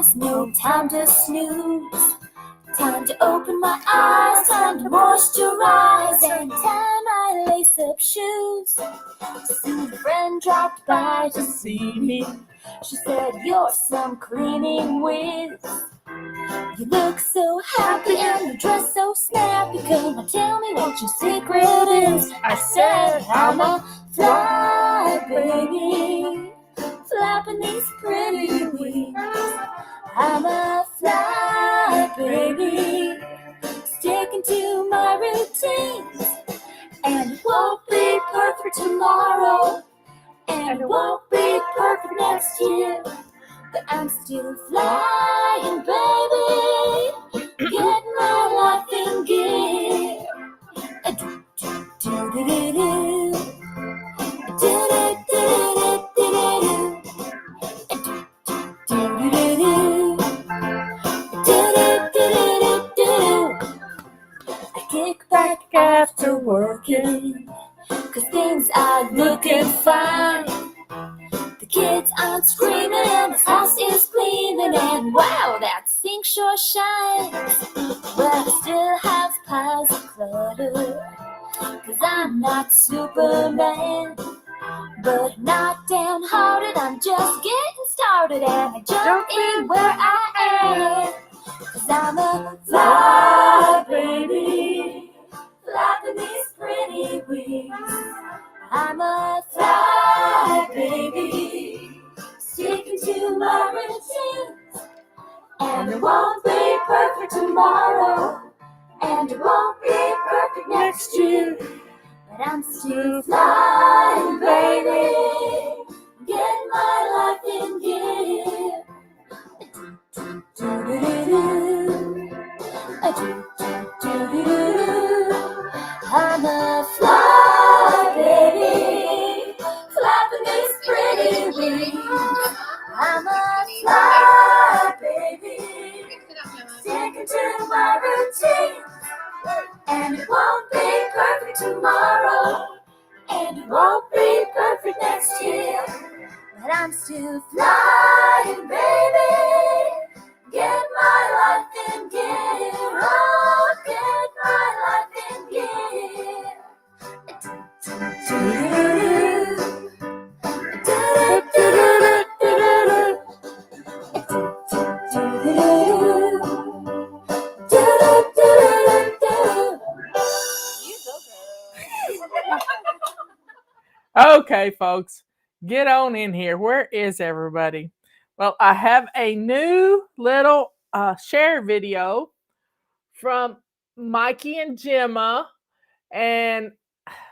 rise, no time to snooze. Time to open my eyes, time to moisturize, and tie my lace-up shoes. Soon a friend dropped by to see me. She said, "You're some cleaning whiz. You look so happy and you dress so snappy. Come on, tell me what your secret is." I said, "I'm a fly baby, flapping these pretty wings. I'm a fly baby, sticking to my routines. And it won't be perfect tomorrow, and it won't be perfect next year, but I'm still flying, baby, getting my life in gear. Do-do-do-do-do-do. Do-do-do-do-do-do. Do-do-do-do. Do-do-do-do-do. I kick back after working, 'cause things are looking fine. The kids aren't screaming and this house is gleaming, and wow, that sink sure shines. But I still have piles of clutter, 'cause I'm not Superman. But not downhearted, I'm just getting started, and I jump in where I am. 'Cause I'm a fly baby, flapping these pretty wings. I'm a fly baby, sticking to my routines. And it won't be perfect tomorrow, and it won't be perfect next year, but I'm still flying, baby, getting my life in gear. I'm a fly baby, flapping these pretty wings. I'm a fly baby, sticking to my routine. And it won't be perfect tomorrow, and it won't be perfect next year, but I'm still flying, baby, get my life in gear. Oh, get my life in gear. Okay, folks, get on in here. Where is everybody? Well, I have a new little share video from Mikey and Gemma, and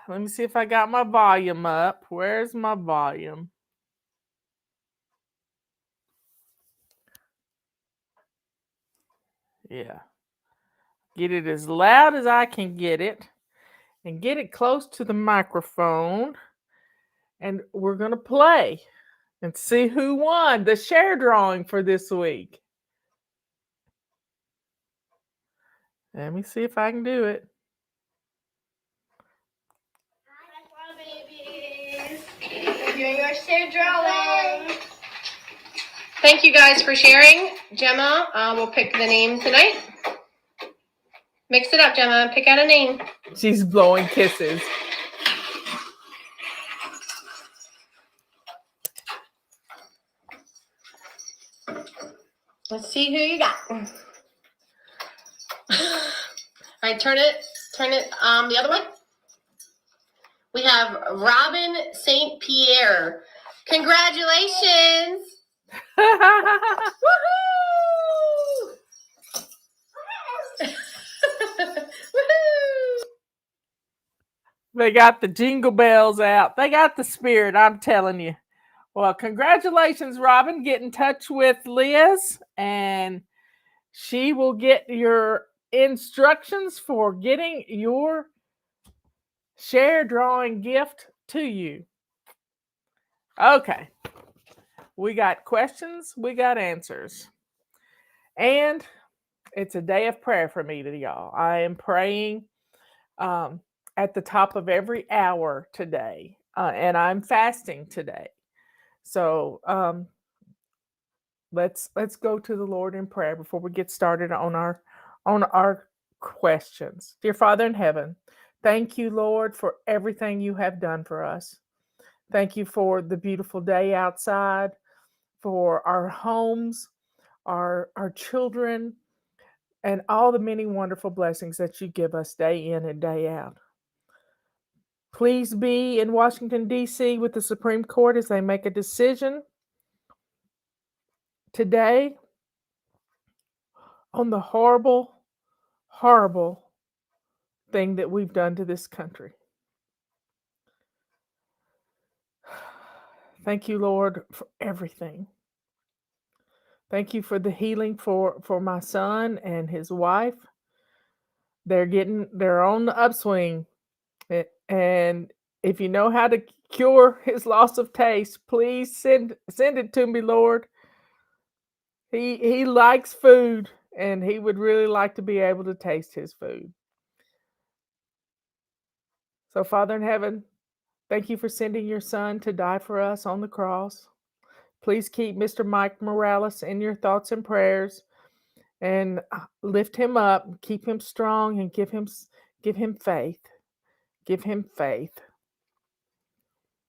let me see if I got my volume up. Where's my volume? Yeah. Get it as loud as I can get it, and get it close to the microphone. And we're going to play and see who won the share drawing for this week. Let me see if I can do it. Hi, babies. We're doing our share drawing. Thank you guys for sharing. Gemma will pick the name tonight. Mix it up, Gemma. Pick out a name. She's blowing kisses. Let's see who you got. All right, turn it the other way. We have Robin St. Pierre. Congratulations. Woohoo! Woohoo! They got the jingle bells out. They got the spirit, I'm telling you. Well, congratulations, Robin. Get in touch with Liz, and she will get your instructions for getting your share drawing gift to you. Okay. We got questions, we got answers. And it's a day of prayer for me, to y'all. I am praying at the top of every hour today, and I'm fasting today. So let's go to the Lord in prayer before we get started on our questions. Dear Father in heaven, thank you, Lord, for everything you have done for us. Thank you for the beautiful day outside, for our homes, our children, and all the many wonderful blessings that you give us day in and day out. Please be in Washington, D.C. with the Supreme Court as they make a decision today on the horrible, horrible thing that we've done to this country. Thank you, Lord, for everything. Thank you for the healing for my son and his wife. They're on the upswing. And if you know how to cure his loss of taste, please send it to me, Lord. He likes food, and he would really like to be able to taste his food. So, Father in heaven, thank you for sending your son to die for us on the cross. Please keep Mr. Mike Morales in your thoughts and prayers, and lift him up, keep him strong, and give him faith. Give him faith.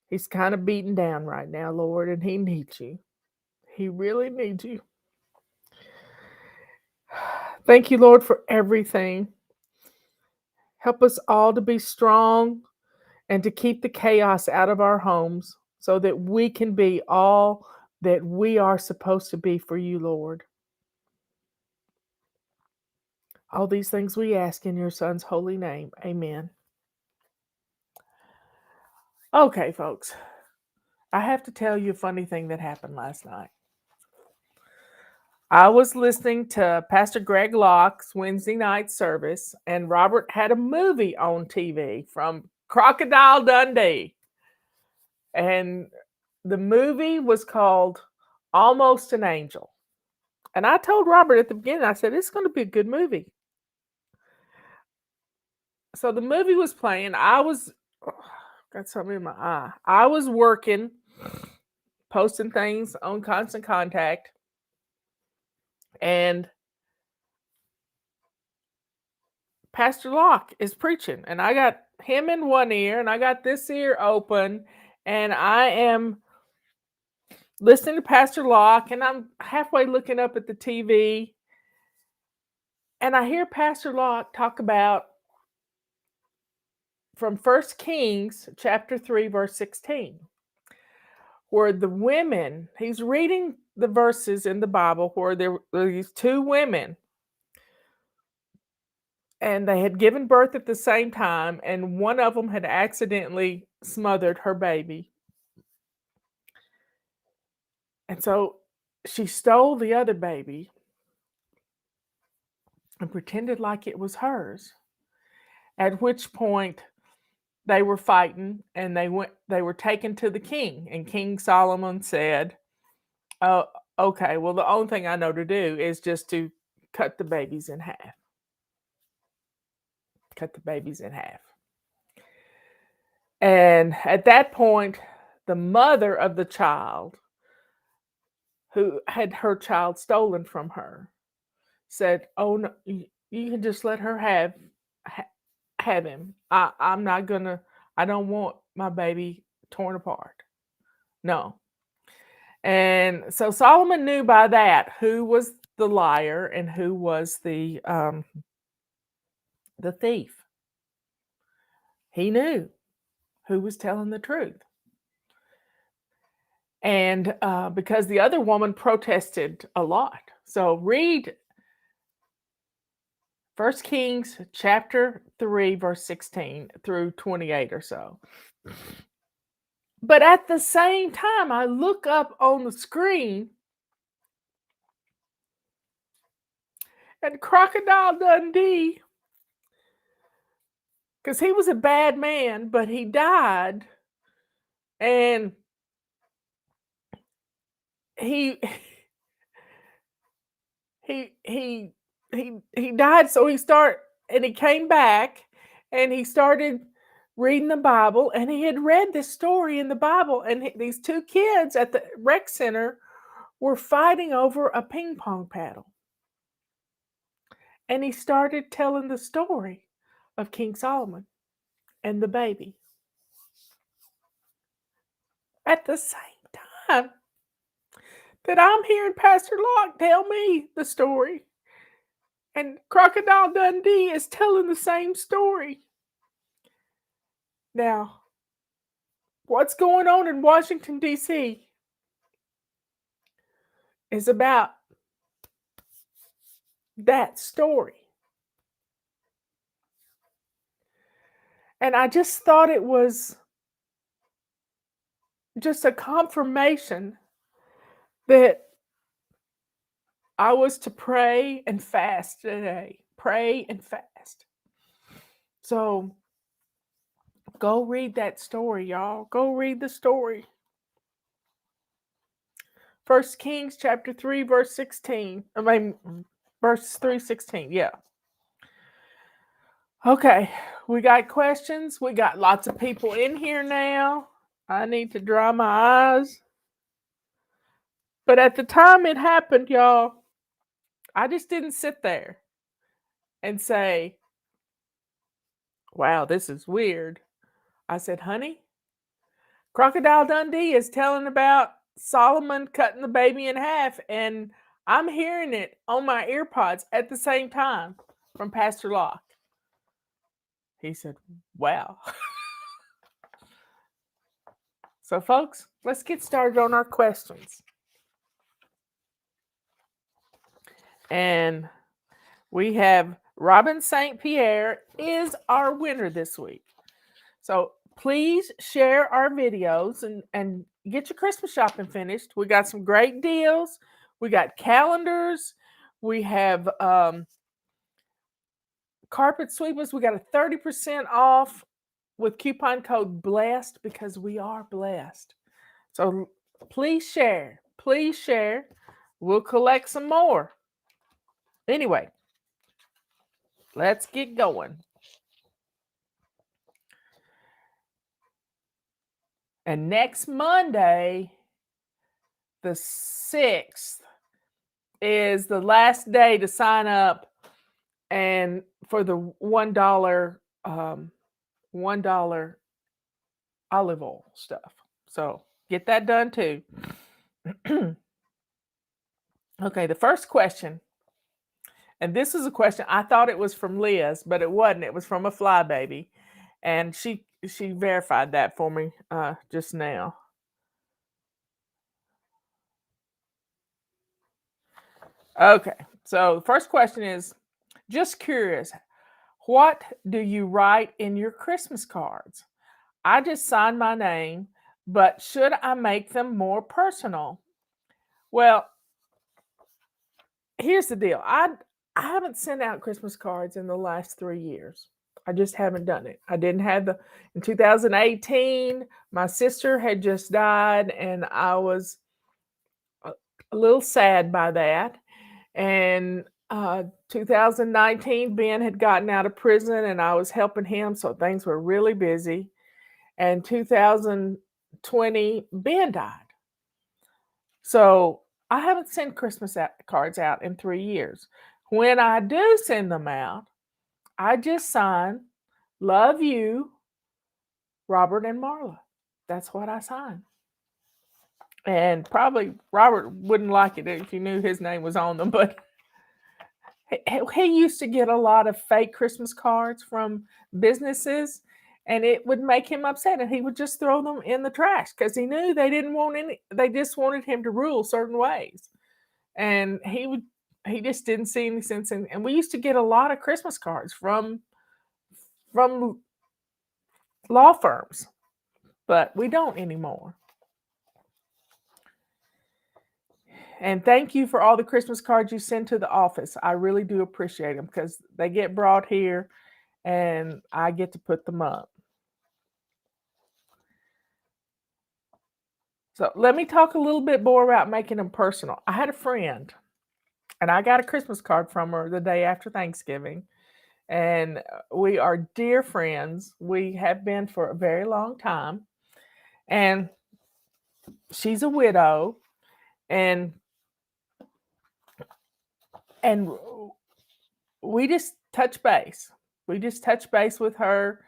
He's kind of beaten down right now, Lord, and he needs you. He really needs you. Thank you, Lord, for everything. Help us all to be strong and to keep the chaos out of our homes so that we can be all that we are supposed to be for you, Lord. All these things we ask in your Son's holy name. Amen. Okay, folks. I have to tell you a funny thing that happened last night. I was listening to Pastor Greg Locke's Wednesday night service, and Robert had a movie on TV from Crocodile Dundee. And the movie was called Almost an Angel. And I told Robert at the beginning, I said, it's going to be a good movie. So the movie was playing. Got something in my eye. I was working, posting things on Constant Contact. And Pastor Locke is preaching. And I got him in one ear, and I got this ear open. And I am listening to Pastor Locke, and I'm halfway looking up at the TV. And I hear Pastor Locke talk about from 1 Kings chapter 3, verse 16, where the women, he's reading the verses in the Bible where there were these two women, and they had given birth at the same time, and one of them had accidentally smothered her baby. And so she stole the other baby and pretended like it was hers. At which point they were fighting, and they were taken to the king, and King Solomon said, "Oh, okay, well, the only thing I know to do is just to cut the babies in half." Cut the babies in half. And at that point, the mother of the child, who had her child stolen from her, said, "Oh, no, you can just let her have him. I'm not gonna. I don't want my baby torn apart. No." And so Solomon knew by that who was the liar and who was the thief. He knew who was telling the truth. And because the other woman protested a lot. So read 1 Kings chapter 3, verse 16 through 28 or so. But at the same time, I look up on the screen, and Crocodile Dundee, because he was a bad man, but he died, and he died. So he came back, and he started reading the Bible, and he had read this story in the Bible, and these two kids at the rec center were fighting over a ping pong paddle. And he started telling the story of King Solomon and the baby. At the same time that I'm hearing Pastor Locke tell me the story, and Crocodile Dundee is telling the same story. Now, what's going on in Washington, D.C. is about that story. And I just thought it was just a confirmation that I was to pray and fast today. Pray and fast. So go read that story, y'all. Go read the story. 1 Kings chapter 3, verse 16. Verse 3:16. Yeah. Okay, we got questions. We got lots of people in here now. I need to dry my eyes. But at the time it happened, y'all, I just didn't sit there and say, wow, this is weird. I said, honey, Crocodile Dundee is telling about Solomon cutting the baby in half, and I'm hearing it on my earpods at the same time from Pastor Locke. He said, wow. So, folks, let's get started on our questions. And we have Robin St. Pierre is our winner this week. So please share our videos and get your Christmas shopping finished. We got some great deals. We got calendars. We have carpet sweepers. We got a 30% off with coupon code BLESSED because we are blessed. So please share. Please share. We'll collect some more. Anyway, let's get going. And next Monday, the 6th, is the last day to sign up and for the $1 olive oil stuff. So get that done too. Okay, the first question, and this is a question, I thought it was from Liz, but it wasn't. It was from a fly baby. And she verified that for me just now. Okay, so the first question is, just curious, what do you write in your Christmas cards? I just signed my name, but should I make them more personal? Well, here's the deal. I haven't sent out Christmas cards in the last 3 years. I just haven't done it. I didn't have in 2018, my sister had just died, and I was a little sad by that. And 2019, Ben had gotten out of prison, and I was helping him, so things were really busy. And 2020, Ben died. So I haven't sent Christmas cards out in 3 years. When I do send them out, I just sign, love you, Robert and Marla. That's what I sign. And probably Robert wouldn't like it if he knew his name was on them, but he used to get a lot of fake Christmas cards from businesses, and it would make him upset, and he would just throw them in the trash because he knew they didn't want any. They just wanted him to rule certain ways, and he just didn't see any sense in. And we used to get a lot of Christmas cards from law firms, but we don't anymore. And thank you for all the Christmas cards you send to the office. I really do appreciate them because they get brought here and I get to put them up. So let me talk a little bit more about making them personal. I had a friend and I got a Christmas card from her the day after Thanksgiving. And we are dear friends. We have been for a very long time. And she's a widow. And And we just touch base. We just touch base with her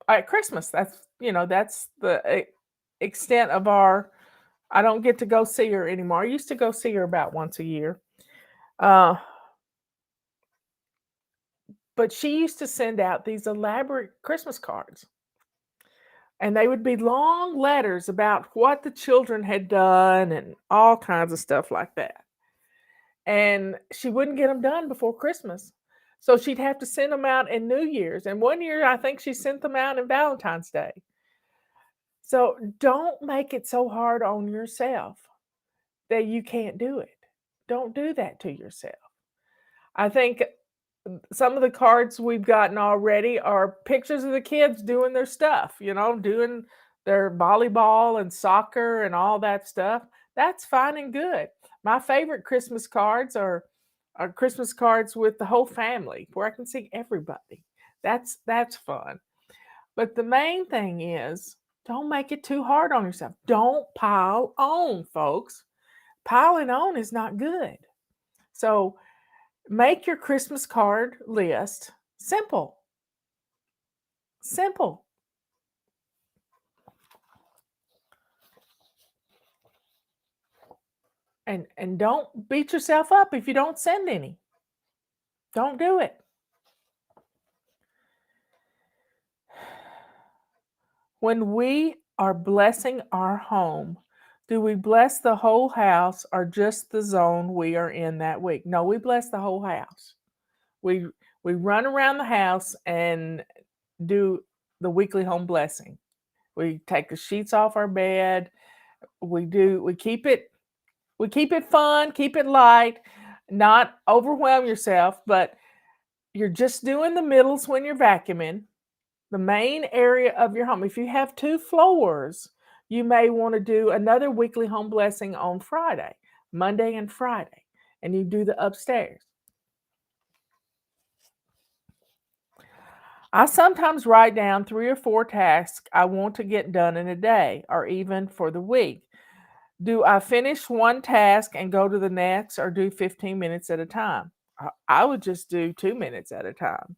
at Christmas. That's the extent of our. I don't get to go see her anymore. I used to go see her about once a year. But she used to send out these elaborate Christmas cards. And they would be long letters about what the children had done and all kinds of stuff like that. And she wouldn't get them done before Christmas. So she'd have to send them out in New Year's. And one year, I think she sent them out in Valentine's Day. So don't make it so hard on yourself that you can't do it. Don't do that to yourself. I think some of the cards we've gotten already are pictures of the kids doing their stuff, doing their volleyball and soccer and all that stuff. That's fine and good. My favorite Christmas cards are Christmas cards with the whole family where I can see everybody. That's fun. But the main thing is, don't make it too hard on yourself. Don't pile on, folks. Piling on is not good. So make your Christmas card list simple. Simple. And don't beat yourself up if you don't send any. Don't do it. When we are blessing our home, do we bless the whole house or just the zone we are in that week? No, we bless the whole house. We run around the house and do the weekly home blessing. We take the sheets off our bed. We keep it fun, keep it light, not overwhelm yourself, but you're just doing the middles when you're vacuuming. The main area of your home. If you have 2 floors, you may want to do another weekly home blessing on Friday, Monday and Friday, and you do the upstairs. I sometimes write down 3 or 4 tasks I want to get done in a day or even for the week. Do I finish one task and go to the next or do 15 minutes at a time? I would just do 2 minutes at a time.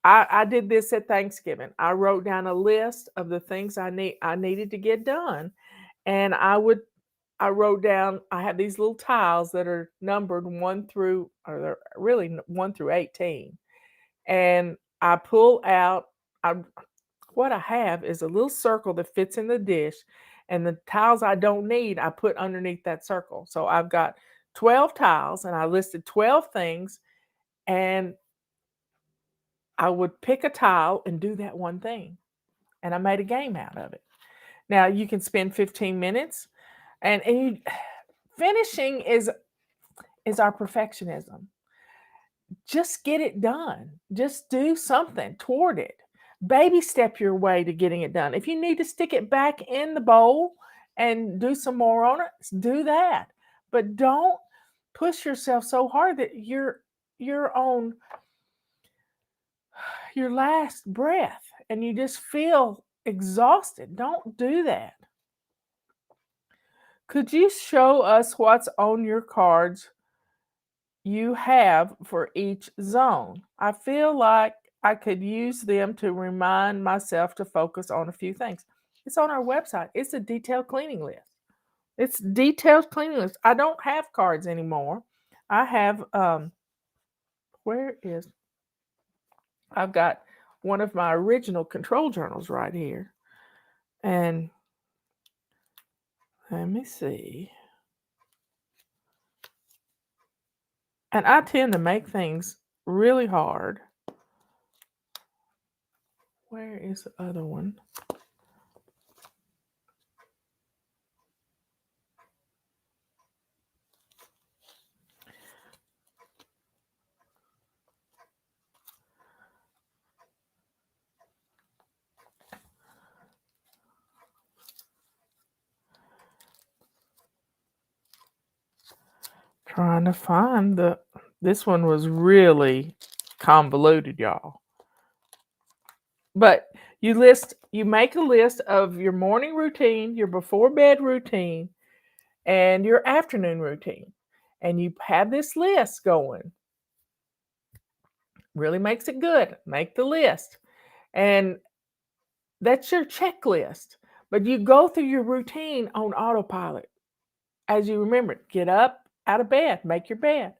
I did this at Thanksgiving. I wrote down a list of the things I needed to get done. And I wrote down, I have these little tiles that are numbered 1 through 18. And I pull out, what I have is a little circle that fits in the dish. And the tiles I don't need, I put underneath that circle. So I've got 12 tiles and I listed 12 things. And I would pick a tile and do that one thing. And I made a game out of it. Now you can spend 15 minutes and finishing is our perfectionism. Just get it done. Just do something toward it. Baby step your way to getting it done. If you need to stick it back in the bowl and do some more on it, do that. But don't push yourself so hard that you're on your last breath and you just feel exhausted. Don't do that. Could you show us what's on your cards you have for each zone? I feel like I could use them to remind myself to focus on a few things. It's on our website. It's a detailed cleaning list. I don't have cards anymore. I have I've got one of my original control journals right here. And let me see. And I tend to make things really hard. Where is the other one? Trying to find this one was really convoluted, y'all. But you make a list of your morning routine, your before bed routine, and your afternoon routine. and you have this list going. Really makes it good. Make the list. And that's your checklist. But you go through your routine on autopilot. As you remember it, get up out of bed, make your bed.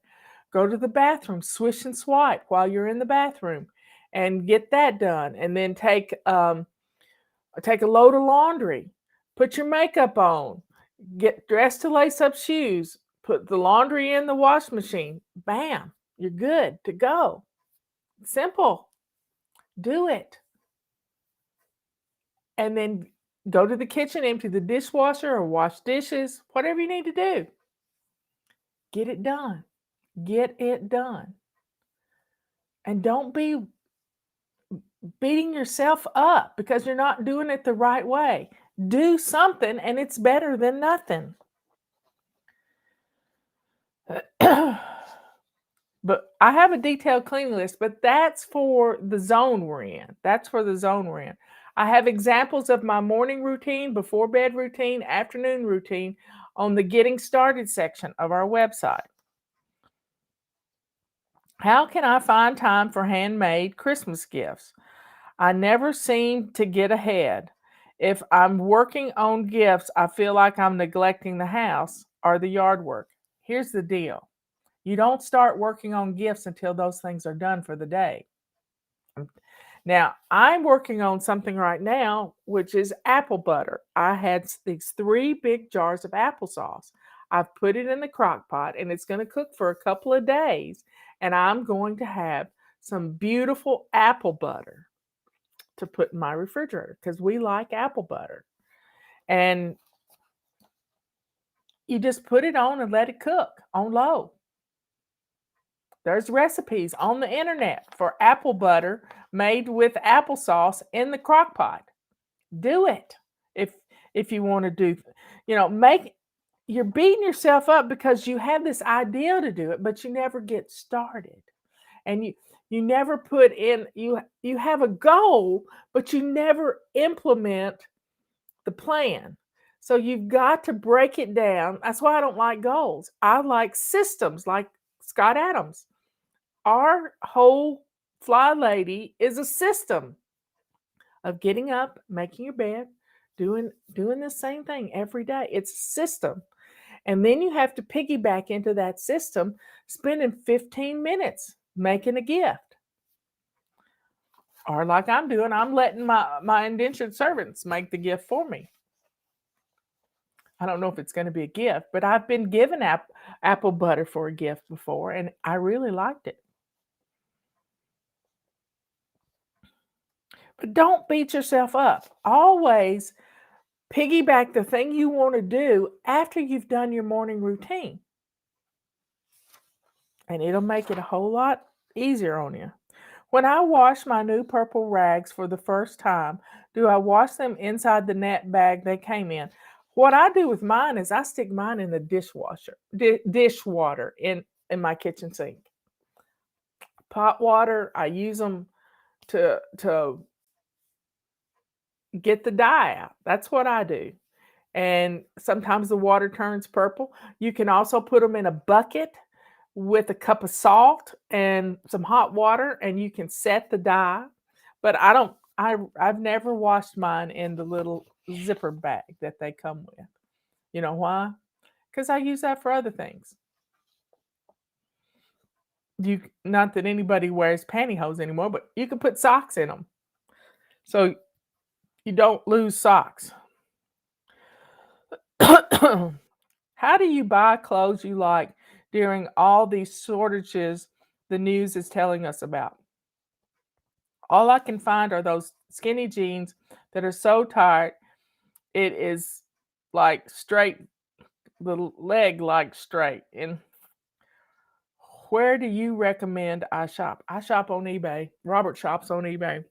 Go to the bathroom, swish and swipe while you're in the bathroom and get that done. And then take a load of laundry. Put your makeup on. Get dressed to lace up shoes. Put the laundry in the wash machine. Bam, you're good to go. Simple. Do it. And then go to the kitchen, empty the dishwasher or wash dishes, whatever you need to do. Get it done. Get it done. And don't be beating yourself up because you're not doing it the right way. Do something and it's better than nothing. But I have a detailed cleaning list, but that's for the zone we're in. That's for the zone we're in. I have examples of my morning routine, before bed routine, afternoon routine on the getting started section of our website. How can I find time for handmade Christmas gifts? I never seem to get ahead. If I'm working on gifts, I feel like I'm neglecting the house or the yard work. Here's the deal. You don't start working on gifts until those things are done for the day. Now, I'm working on something right now, which is apple butter. I had these 3 big jars of applesauce. I've put it in the crock pot and it's going to cook for a couple of days. And I'm going to have some beautiful apple butter to put in my refrigerator because we like apple butter. And you just put it on and let it cook on low. There's recipes on the internet for apple butter made with applesauce in the crock pot. Do it if you want to do, you're beating yourself up because you have this idea to do it, but you never get started. And you never put in, you have a goal, but you never implement the plan. So you've got to break it down. That's why I don't like goals. I like systems like Scott Adams. Our whole Fly Lady is a system of getting up, making your bed, doing the same thing every day. It's a system. And then you have to piggyback into that system, spending 15 minutes making a gift. Or like I'm doing, I'm letting my indentured servants make the gift for me. I don't know if it's going to be a gift, but I've been given apple butter for a gift before, and I really liked it. But don't beat yourself up. Always piggyback the thing you want to do after you've done your morning routine. And it'll make it a whole lot easier on you. When I wash my new purple rags for the first time, do I wash them inside the net bag they came in? What I do with mine is I stick mine in the dishwater in my kitchen sink. Pot water, I use them to get the dye out. That's what I do. And sometimes the water turns purple. You can also put them in a bucket with a cup of salt and some hot water, and you can set the dye. But I've never washed mine in the little zipper bag that they come with. You know why? Because I use that for other things. Not that anybody wears pantyhose anymore, but you can put socks in them. So you don't lose socks. How do you buy clothes you like during all these shortages the news is telling us about? All I can find are those skinny jeans that are so tight it is like straight, the leg like straight. And where do you recommend I shop? I shop on eBay. Robert shops on eBay.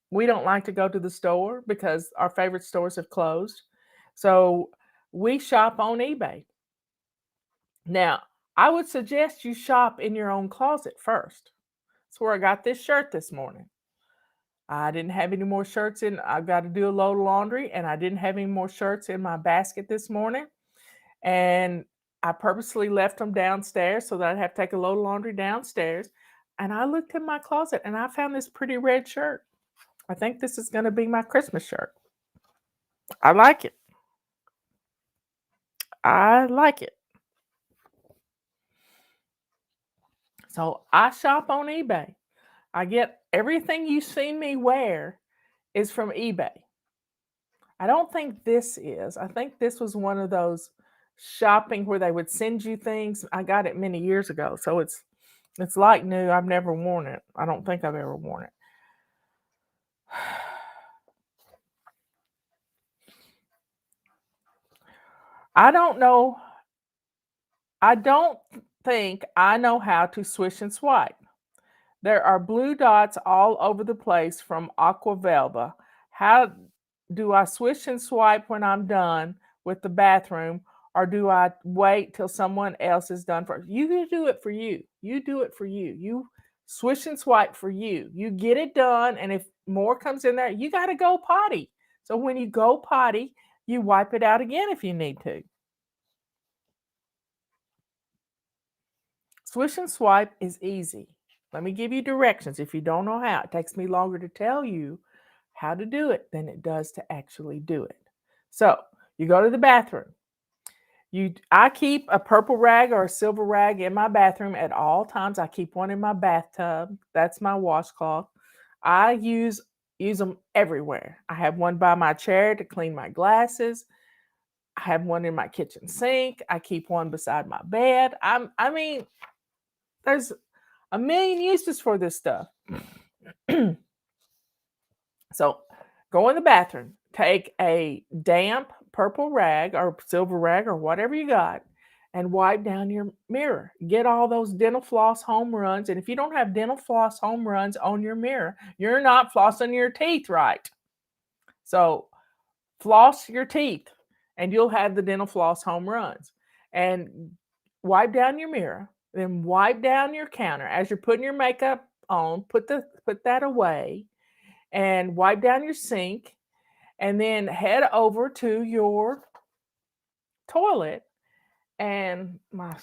We don't like to go to the store because our favorite stores have closed. So we shop on eBay. Now, I would suggest you shop in your own closet first. That's where I got this shirt this morning. I didn't have any more shirts in. I've got to do a load of laundry, and I didn't have any more shirts in my basket this morning. And I purposely left them downstairs so that I'd have to take a load of laundry downstairs. And I looked in my closet and I found this pretty red shirt. I think this is going to be my Christmas shirt. I like it. I like it. So I shop on eBay. I get everything you've seen me wear is from eBay. I don't think this is. I think this was one of those shopping where they would send you things. I got it many years ago. So it's like new. I've never worn it. I don't think I've ever worn it. I don't know. I don't think I know how to swish and swipe. There are blue dots all over the place from Aquavelva. How do I swish and swipe when I'm done with the bathroom, or do I wait till someone else is done first? You do it for you. You do it for you. You swish and swipe for you. You get it done, and if more comes in there, you got to go potty. So when you go potty, you wipe it out again if you need to. Swish and swipe is easy. Let me give you directions. If you don't know how, it takes me longer to tell you how to do it than it does to actually do it. So you go to the bathroom. I keep a purple rag or a silver rag in my bathroom at all times. I keep one in my bathtub. That's my washcloth. I use them everywhere. I have one by my chair to clean my glasses. I have one in my kitchen sink. I keep one beside my bed. I mean, there's a million uses for this stuff. So go in the bathroom, take a damp purple rag or silver rag or whatever you got, and wipe down your mirror. Get all those dental floss home runs. And if you don't have dental floss home runs on your mirror, you're not flossing your teeth right. So floss your teeth and you'll have the dental floss home runs. And wipe down your mirror. Then wipe down your counter as you're putting your makeup on. Put that away, and wipe down your sink, and then head over to your toilet. And my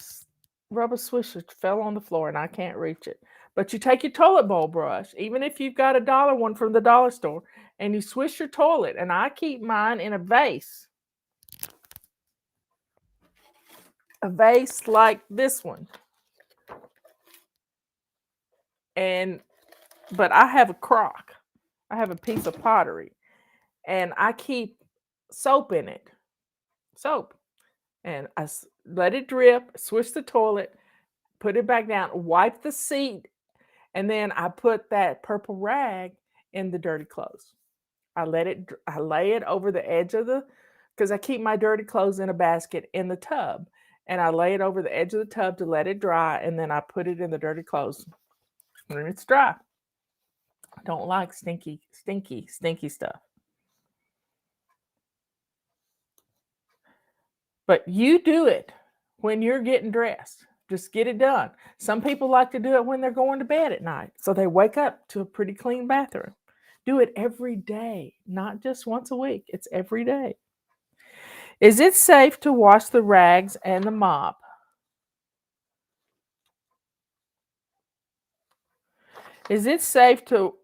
rubber swisher fell on the floor, and I can't reach it. But you take your toilet bowl brush, even if you've got a dollar one from the dollar store, and you swish your toilet. And I keep mine in a vase like this one. But I have a crock. I have a piece of pottery, and I keep soap in it. Soap. And I let it drip, swish the toilet, put it back down, wipe the seat, and then I put that purple rag in the dirty clothes. I lay it over the edge of because I keep my dirty clothes in a basket in the tub, and I lay it over the edge of the tub to let it dry, and then I put it in the dirty clothes when it's dry. I don't like stinky stuff. But you do it when you're getting dressed. Just get it done. Some people like to do it when they're going to bed at night, so they wake up to a pretty clean bathroom. Do it every day, not just once a week. It's every day. Is it safe to wash the rags and the mop? Is it safe to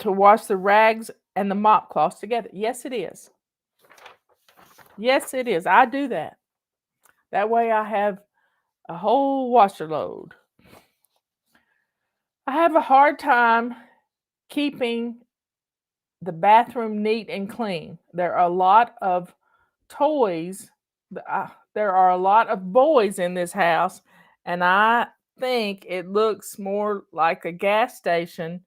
wash the rags and the mop cloths together? Yes, it is. Yes, it is. I do that. That way I have a whole washer load. I have a hard time keeping the bathroom neat and clean. There are a lot of toys. There are a lot of boys in this house, and I think it looks more like a gas station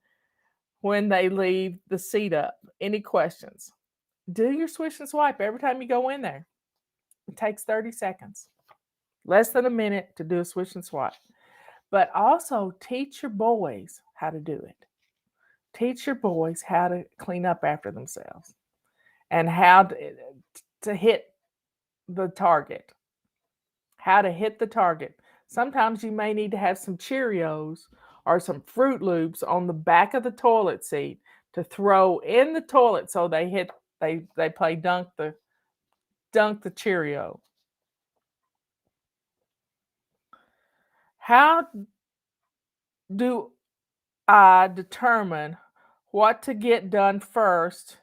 when they leave the seat up. Any questions? Do your swish and swipe every time you go in there. It takes 30 seconds, less than a minute to do a swish and swipe. But also teach your boys how to do it. Teach your boys how to clean up after themselves and how to hit the target. How to hit the target. Sometimes you may need to have some Cheerios or some Fruit Loops on the back of the toilet seat to throw in the toilet so they play dunk the Cheerio. How do I determine what to get done first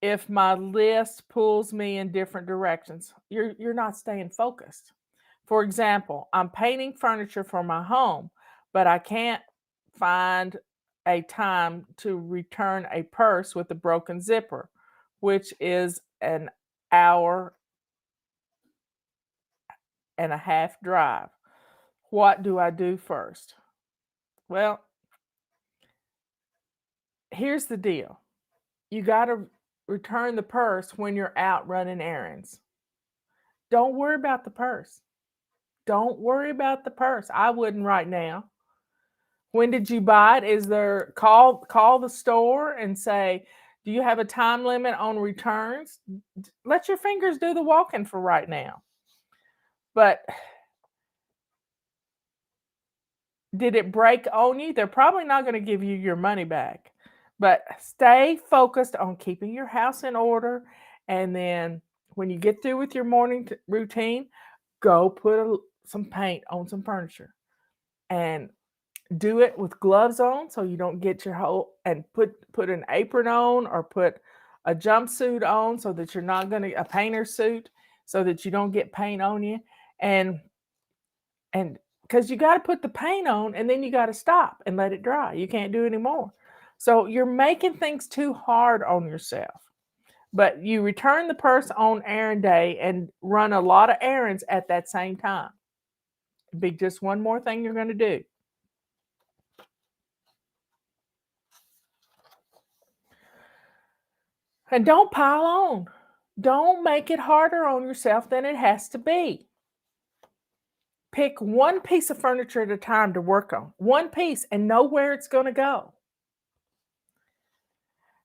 if my list pulls me in different directions? You're not staying focused. For example, I'm painting furniture for my home, but I can't find a time to return a purse with a broken zipper, which is an hour and a half drive. What do I do first? Well, here's the deal. You got to return the purse when you're out running errands. Don't worry about the purse. Don't worry about the purse. I wouldn't right now. When did you buy it? Is there call the store and say, do you have a time limit on returns? Let your fingers do the walking for right now. But did it break on you? They're probably not going to give you your money back. But stay focused on keeping your house in order. And then when you get through with your morning routine, go put some paint on some furniture. And do it with gloves on so you don't get your whole, and put an apron on or put a jumpsuit on so that you're not going to, a painter suit, so that you don't get paint on you. And because you got to put the paint on and then you got to stop and let it dry. You can't do any more. So you're making things too hard on yourself. But you return the purse on errand day and run a lot of errands at that same time. It'd be just one more thing you're going to do. And don't pile on. Don't make it harder on yourself than it has to be. Pick one piece of furniture at a time to work on. One piece, and know where it's going to go.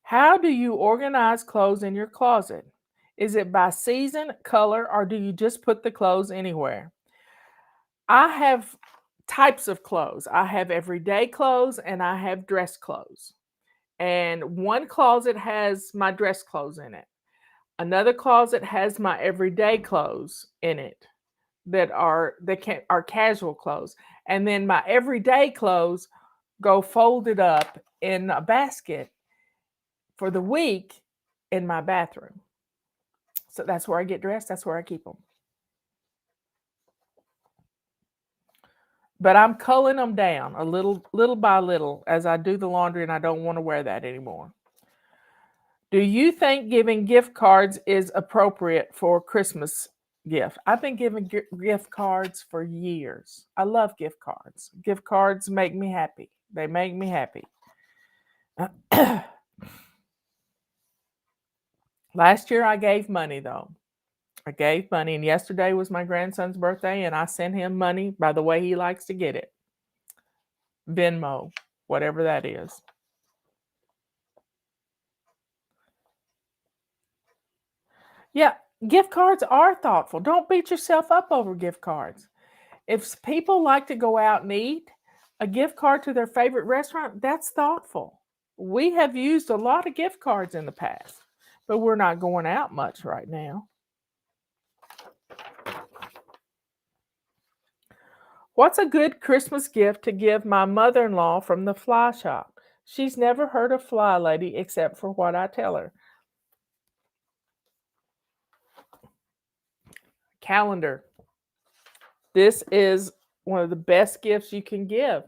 How do you organize clothes in your closet? Is it by season, color, or do you just put the clothes anywhere? I have types of clothes. I have everyday clothes and I have dress clothes. And one closet has my dress clothes in it. Another closet has my everyday clothes in it that are casual clothes. And then my everyday clothes go folded up in a basket for the week in my bathroom. So that's where I get dressed. That's where I keep them. But I'm culling them down a little by little as I do the laundry, and I don't want to wear that anymore. Do you think giving gift cards is appropriate for Christmas gift? I've been giving gift cards for years. I love gift cards. Gift cards make me happy. They make me happy. Last year I gave money though. I gave money, and yesterday was my grandson's birthday, and I sent him money by the way he likes to get it. Venmo, whatever that is. Yeah, gift cards are thoughtful. Don't beat yourself up over gift cards. If people like to go out and eat, a gift card to their favorite restaurant, that's thoughtful. We have used a lot of gift cards in the past, but we're not going out much right now. What's a good Christmas gift to give my mother-in-law from the fly shop? She's never heard of Fly Lady except for what I tell her. Calendar. This is one of the best gifts you can give.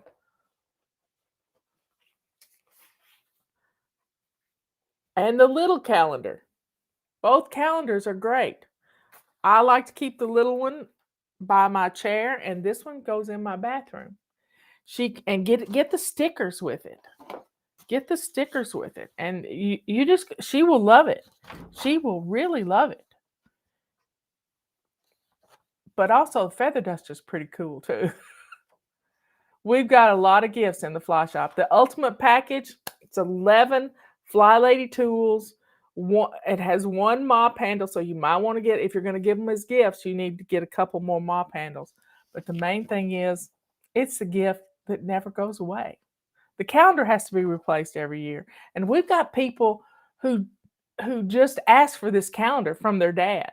And the little calendar. Both calendars are great. I like to keep the little one by my chair, and this one goes in my bathroom. Get the stickers with it. Get the stickers with it, and she will love it. She will really love it. But also, feather duster is pretty cool too. We've got a lot of gifts in the fly shop. The ultimate package, it's 11 Fly Lady tools. It has one mop handle, so you might want to get, if you're going to give them as gifts, you need to get a couple more mop handles. But the main thing is, it's a gift that never goes away. The calendar has to be replaced every year. And we've got people who just ask for this calendar from their dad.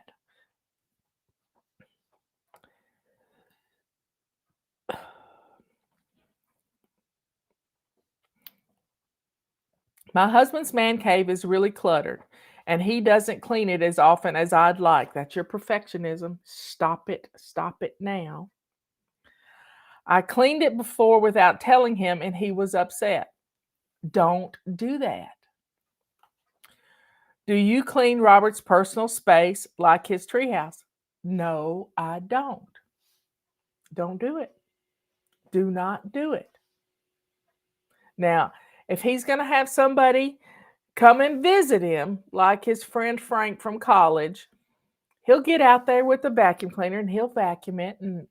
My husband's man cave is really cluttered, and he doesn't clean it as often as I'd like. That's your perfectionism. Stop it. Stop it now. I cleaned it before without telling him, and he was upset. Don't do that. Do you clean Robert's personal space like his treehouse? No, I don't. Don't do it. Do not do it. Now, if he's going to have somebody come and visit him, like his friend Frank from college, he'll get out there with the vacuum cleaner and he'll vacuum it, and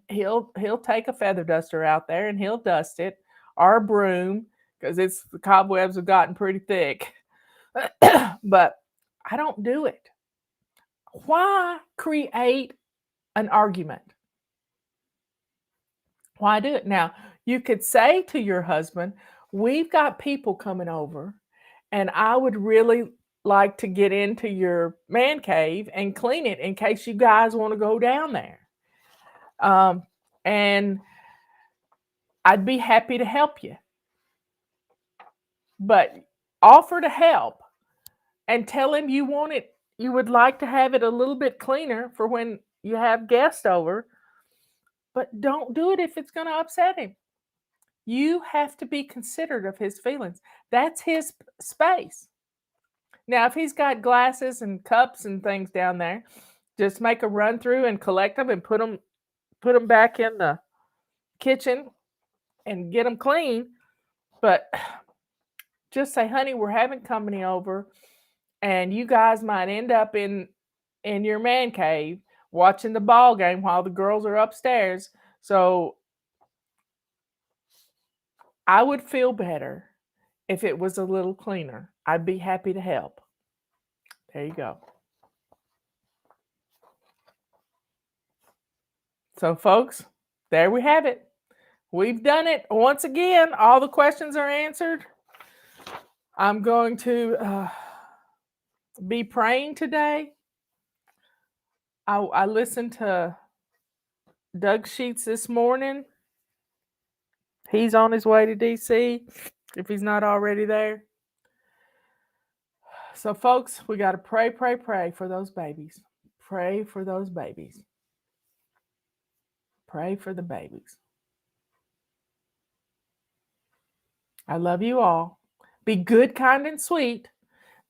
he'll take a feather duster out there and he'll dust it, or a broom, because the cobwebs have gotten pretty thick. But I don't do it. Why create an argument? Why do it? Now, you could say to your husband, we've got people coming over, and I would really like to get into your man cave and clean it in case you guys want to go down there. And I'd be happy to help you. But offer to help and tell him you would like to have it a little bit cleaner for when you have guests over. But don't do it if it's going to upset him. You have to be considerate of his feelings. That's his space. Now, if he's got glasses and cups and things down there, just make a run through and collect them and put them back in the kitchen and get them clean. But just say, honey, we're having company over, and you guys might end up in your man cave watching the ball game while the girls are upstairs. So I would feel better if it was a little cleaner. I'd be happy to help. There you go. So, folks, there we have it. We've done it. Once again, all the questions are answered. I'm going to be praying today. I listened to Doug Sheets this morning. He's on his way to DC, if he's not already there. So, folks, we got to pray for those babies. Pray for those babies. Pray for the babies. I love you all. Be good, kind, and sweet.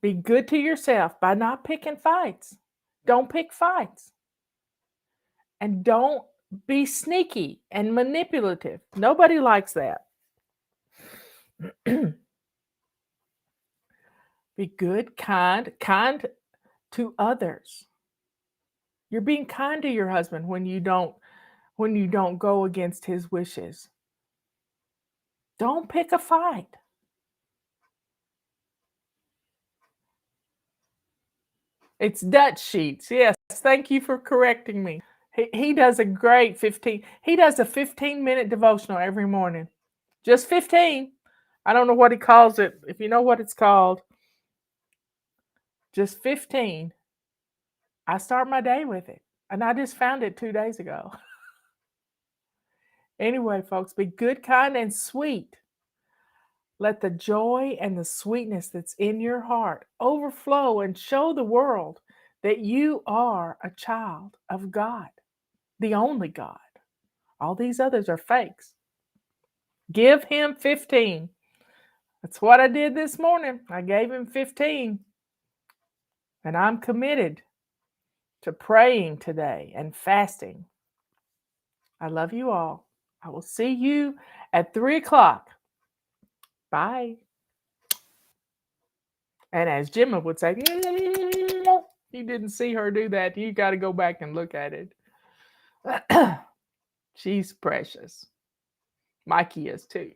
Be good to yourself by not picking fights. Don't pick fights. And don't be sneaky and manipulative. Nobody likes that. Be good, kind to others. You're being kind to your husband when you don't go against his wishes. Don't pick a fight. It's Dutch Sheets. Yes, thank you for correcting me. He does a great 15-minute devotional every morning. Just 15. I don't know what he calls it. If you know what it's called, just 15. I start my day with it. And I just found it 2 days ago. Anyway, folks, be good, kind, and sweet. Let the joy and the sweetness that's in your heart overflow and show the world that you are a child of God, the only God. All these others are fakes. Give him 15. That's what I did this morning. I gave him 15. And I'm committed to praying today and fasting. I love you all. I will see you at 3:00. Bye. And as Jimma would say, you didn't see her do that. You got to go back and look at it. She's precious. Mikey is too.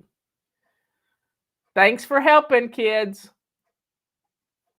Thanks for helping, kids.